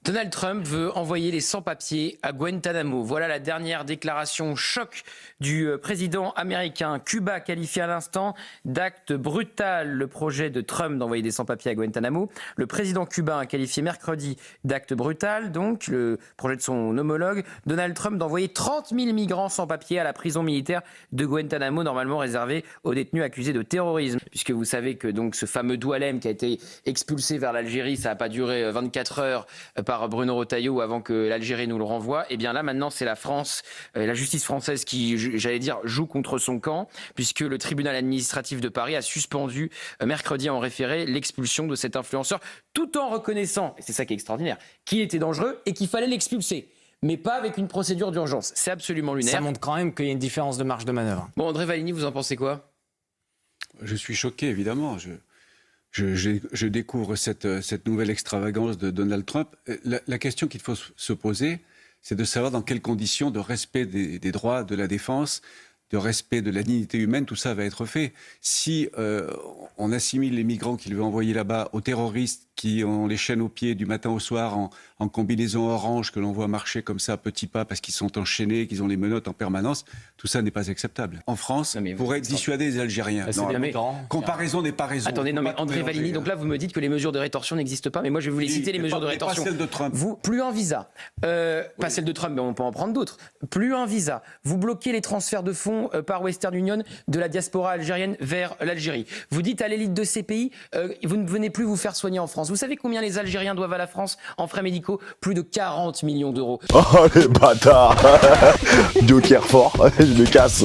Donald Trump veut envoyer les sans-papiers à Guantanamo. Voilà la dernière déclaration choc du président américain. Cuba qualifie à l'instant d'acte brutal le projet de Trump d'envoyer des sans-papiers à Guantanamo. Le président cubain a qualifié mercredi d'acte brutal, donc le projet de son homologue Donald Trump d'envoyer 30 000 migrants sans-papiers à la prison militaire de Guantanamo, normalement réservée aux détenus accusés de terrorisme. Puisque vous savez que donc ce fameux Doualem qui a été expulsé vers l'Algérie, ça n'a pas duré 24 heures par Bruno Retailleau avant que l'Algérie nous le renvoie. Et bien là maintenant c'est la France, la justice française qui, j'allais dire, joue contre son camp, puisque le tribunal administratif de Paris a suspendu mercredi en référé l'expulsion de cet influenceur, tout en reconnaissant, et c'est ça qui est extraordinaire, qu'il était dangereux et qu'il fallait l'expulser. Mais pas avec une procédure d'urgence. C'est absolument lunaire. Ça montre quand même qu'il y a une différence de marge de manœuvre. Bon, André Valigny, vous en pensez quoi ? Je suis choqué, évidemment. Je découvre cette nouvelle extravagance de Donald Trump. La question qu'il faut se poser, c'est de savoir dans quelles conditions de respect des droits de la défense, de respect de la dignité humaine, tout ça va être fait. Si on assimile les migrants qu'il veut envoyer là-bas aux terroristes qui ont les chaînes aux pieds du matin au soir en combinaison orange que l'on voit marcher comme ça à petits pas parce qu'ils sont enchaînés, qu'ils ont les menottes en permanence, tout ça n'est pas acceptable. En France, pourrait dissuader les Algériens. Comparaison n'est pas raison. Attendez, non mais André Valigny, donc là vous me dites que les mesures de rétorsion n'existent pas, mais moi je vais vous les citer, les mesures de rétorsion. Pas celle de Trump. Vous, plus un visa, pas celle de Trump, mais on peut en prendre d'autres. Plus un visa, vous bloquez les transferts de fonds par Western Union de la diaspora algérienne vers l'Algérie. Vous dites à l'élite de ces pays, vous ne venez plus vous faire soigner en France. Vous savez combien les Algériens doivent à la France en frais médicaux ? Plus de 40 millions d'euros. Oh les bâtards. Joker fort, je me casse.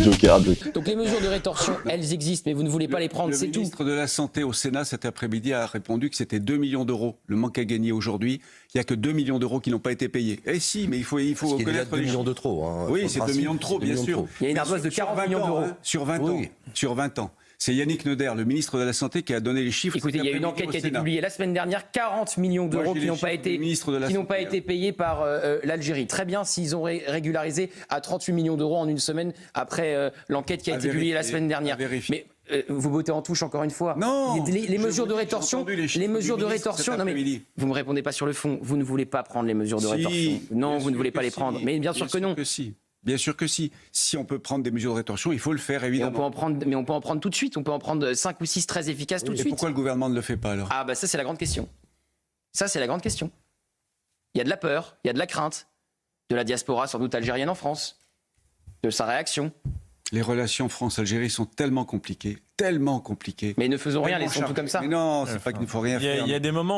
Joker. Donc les mesures de rétorsion, elles existent, mais vous ne voulez pas les prendre, c'est tout. Le ministre de la Santé au Sénat cet après-midi a répondu que c'était 2 millions d'euros le manque à gagner aujourd'hui. Il n'y a que 2 millions d'euros qui n'ont pas été payés. Eh si, mais il faut connaître 2 millions de trop. Hein, oui, c'est 2 millions de trop, bien sûr. Il y a une ardoise de 40 millions d'euros. Sur 20 ans. Sur 20 ans. C'est Yannick Neuder, le ministre de la Santé, qui a donné les chiffres. Écoutez, il y a une enquête qui a été publiée la semaine dernière, 40 millions d'euros qui n'ont pas été payés par l'Algérie. Très bien, s'ils ont régularisé à 38 millions d'euros en une semaine après l'enquête qui a été publiée la semaine dernière. Mais vous bottez en touche encore une fois. Non. Les mesures de rétorsion, non mais vous me répondez pas sur le fond. Vous ne voulez pas prendre les mesures de rétorsion. Non, vous ne voulez pas les prendre. Mais bien sûr que non. Bien sûr que si. Si on peut prendre des mesures de rétorsion, il faut le faire, évidemment. Mais on peut en prendre tout de suite. On peut en prendre 5 ou 6 très efficaces tout de suite. Pourquoi le gouvernement ne le fait pas alors ? Ah bah ça c'est la grande question. Ça c'est la grande question. Il y a de la peur, il y a de la crainte, de la diaspora sans doute algérienne en France, de sa réaction. Les relations France-Algérie sont tellement compliquées. Mais ne faisons rien, laissons tout comme ça. Mais non, c'est pas qu'il ne faut rien faire. Il y a des moments